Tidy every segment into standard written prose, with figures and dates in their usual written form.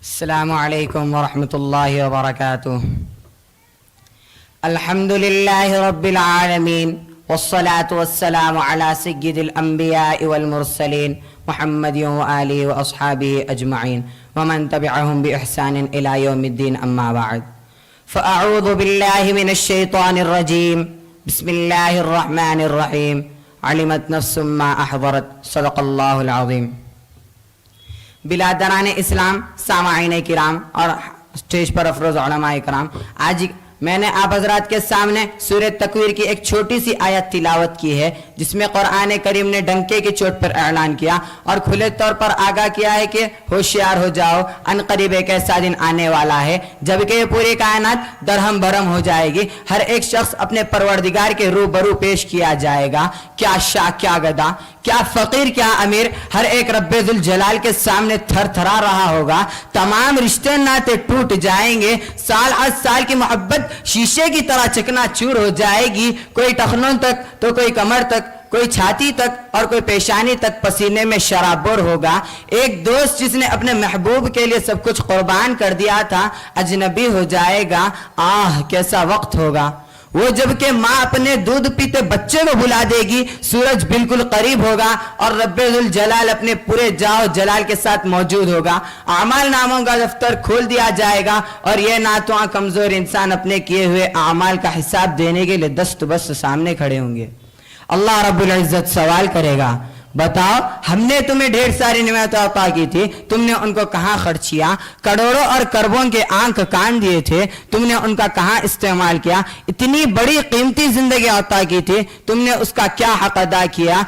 السلام علیکم ورحمۃ اللہ وبرکاتہ. الحمد للہ رب العالمین والصلاة والسلام علی سید الانبیاء والمرسلین محمد وآلہ واصحابہ اجمعین ومن تبعهم بإحسان الى یوم الدین. اما بعد فاعوذ باللہ من الشیطان الرجیم. بسم اللہ الرحمن الرحیم. علمت نفس ما احضرت. صدق اللہ العظیم. بلادران اسلام، سامعین کرام اور اسٹیج پر افروز علماء کرام، آج میں نے آپ حضرات کے سامنے سورہ تکویر کی ایک چھوٹی سی آیت تلاوت کی ہے، جس میں قرآن کریم نے ڈنکے کی چوٹ پر اعلان کیا اور کھلے طور پر آگاہ کیا ہے کہ ہوشیار ہو جاؤ، ان قریب ایک ایسا دن آنے والا ہے جبکہ یہ پوری کائنات درہم برہم ہو جائے گی. ہر ایک شخص اپنے پروردگار کے روبرو پیش کیا جائے گا. کیا شاہ، کیا گدا، کیا فقیر، کیا امیر، ہر ایک رب ذوالجلال کے سامنے تھر تھرا رہا ہوگا. تمام رشتے ناطے ٹوٹ جائیں گے. سال از سال کی محبت شیشے کی طرح چکنا چور ہو جائے گی. کوئی ٹخنوں تک تو کوئی کمر تک، کوئی چھاتی تک اور کوئی پیشانی تک پسینے میں شرابور ہوگا. ایک دوست جس نے اپنے محبوب کے لیے سب کچھ قربان کر دیا تھا اجنبی ہو جائے گا. آہ کیسا وقت ہوگا وہ جب کہ ماں اپنے دودھ پیتے بچے کو بلا دے گی. سورج بالکل قریب ہوگا اور رب ذوالجلال اپنے پورے جاہ جلال کے ساتھ موجود ہوگا. اعمال ناموں کا دفتر کھول دیا جائے گا اور یہ ناتواں کمزور انسان اپنے کیے ہوئے اعمال کا حساب دینے کے لیے دست بست سامنے کھڑے ہوں گے. اللہ رب العزت سوال کرے گا، بتاؤ ہم نے تمہیں ڈھیر ساری نعمتیں عطا کی تھی، تم نے ان کو کہاں خرچ کیا؟ کروڑوں اور کربوں کے آنکھ کان دیے تھے، تم نے ان کا کہاں استعمال کیا؟ اتنی بڑی قیمتی زندگی عطا کی تھی، تم نے اس کا کیا حق ادا کیا؟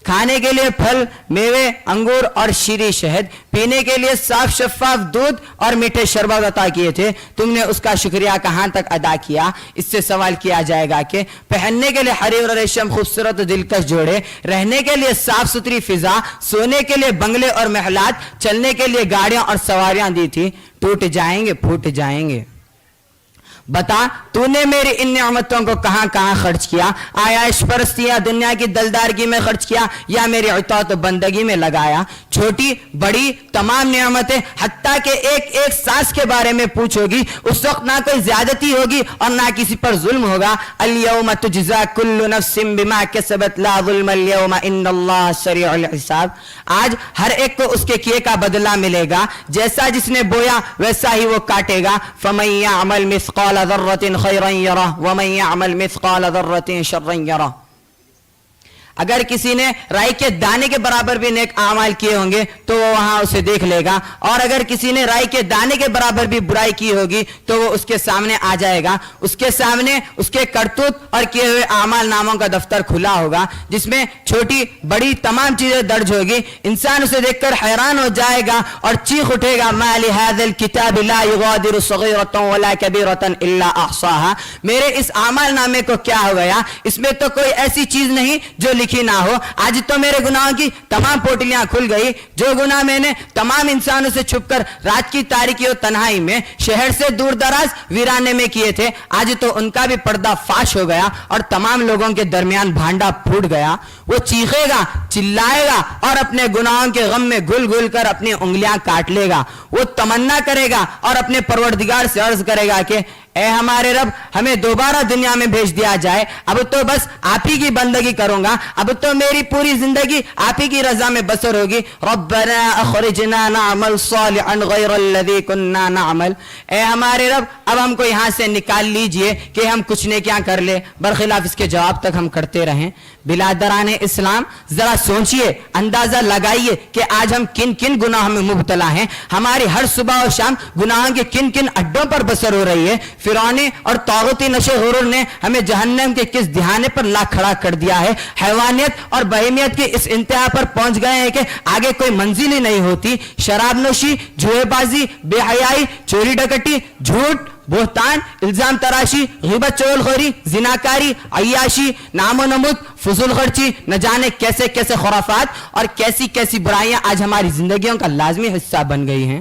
کھانے کے لیے پھل، میوے، انگور اور شیریں شہد، پینے کے لیے صاف شفاف دودھ اور میٹھے شربت عطا کیے تھے، تم نے اس کا شکریہ کہاں تک ادا کیا؟ اس سے سوال کیا جائے گا کہ پہننے کے لیے حریر اور ریشم خوبصورت و دلکش جوڑے، رہنے کے لیے صاف ستھری فضا، سونے کے لیے بنگلے اور محلات، چلنے کے لیے گاڑیاں اور سواریاں دی تھی، ٹوٹ جائیں گے، پھوٹ جائیں گے. بتا تو نے میری ان نعمتوں کو کہاں کہاں خرچ کیا؟ آیا عشق پرستی یا دنیا کی دلدارگی میں خرچ کیا یا میری اطاعت و بندگی میں لگایا؟ چھوٹی بڑی تمام نعمتیں، حتیٰ کہ ایک ایک سانس کے بارے میں پوچھو گی، اس وقت نہ کوئی زیادتی ہوگی اور نہ کسی پر ظلم ہوگا. الیوم تجزا کل نفس بما کسبت لا ظلم اليوم ان اللہ سریع الحساب. آج ہر ایک کو اس کے کیے کا بدلہ ملے گا. جیسا جس نے بویا ویسا ہی وہ کاٹے گا. فمن یعمل مثقال ذرة خيرا يره ومن يعمل مثقال ذرة شرا يره. اگر کسی نے رائی کے دانے کے برابر بھی نیک اعمال کیے ہوں گے تو وہ وہاں اسے دیکھ لے گا، اور اگر کسی نے رائی کے دانے کے برابر بھی برائی کی ہوگی تو وہ اس کے سامنے آ جائے گا. اس کے سامنے اس کے کرتوت اور کیے ہوئے اعمال ناموں کا دفتر کھلا ہوگا، جس میں چھوٹی بڑی تمام چیزیں درج ہوگی. انسان اسے دیکھ کر حیران ہو جائے گا اور چیخ اٹھے گا، ما لهذا الكتاب لا يغادر صغيرة ولا كبيرة الا احصاها. میرے اس اعمال نامے کو کیا ہو گیا؟ اس میں تو کوئی ایسی چیز نہیں جو لکھی نہ ہو. آج تو میرے گناہوں کی تمام پوٹلیاں کھل گئی. جو گناہ میں نے تمام انسانوں سے چھپ کر رات کی تاریکی و تنہائی میں شہر سے دور دراز ویرانے میں کیے تھے، آج تو ان کا بھی پردہ فاش ہو گیا اور تمام لوگوں کے درمیان بھانڈا پھوٹ گیا. وہ چیخے گا، چلائے گا اور اپنے گناہوں کے غم میں گل گل کر اپنی انگلیاں کاٹ لے گا. وہ تمنا کرے گا اور اپنے پروردگار سے عرض کرے گا کہ اے ہمارے رب، ہمیں دوبارہ دنیا میں بھیج دیا جائے. اب تو بس آپ ہی کی بندگی کروں گا، اب تو میری پوری زندگی آپ ہی کی رضا میں بسر ہوگی. ربنا اخرجنا نعمل صالحا غیر الذی کننا نعمل. اے ہمارے رب، اب ہم کو یہاں سے نکال لیجئے کہ ہم کچھ نیکیاں کر لے، برخلاف اس کے جواب تک ہم کرتے رہیں. بلادران اسلام، ذرا سوچئے، اندازہ لگائیے کہ آج ہم کن کن گناہوں میں مبتلا ہیں. ہماری ہر صبح و شام گناہوں کے کن کن اڈوں پر بسر ہو رہی ہے. فرعونی اور طاغوتی نشے غرور نے ہمیں جہنم کے کس دہانے پر لا کھڑا کر دیا ہے. حیوانیت اور بہیمیت کی اس انتہا پر پہنچ گئے ہیں کہ آگے کوئی منزل ہی نہیں ہوتی. شراب نوشی، جوئے بازی، بے حیائی، چوری ڈکیٹی، جھوٹ، بہتان، الزام تراشی، غیبت چغل خوری، زناکاری، عیاشی، نام و نمود، فضول خرچی، نہ جانے کیسے کیسے خرافات اور کیسی کیسی برائیاں آج ہماری زندگیوں کا لازمی حصہ بن گئی ہیں.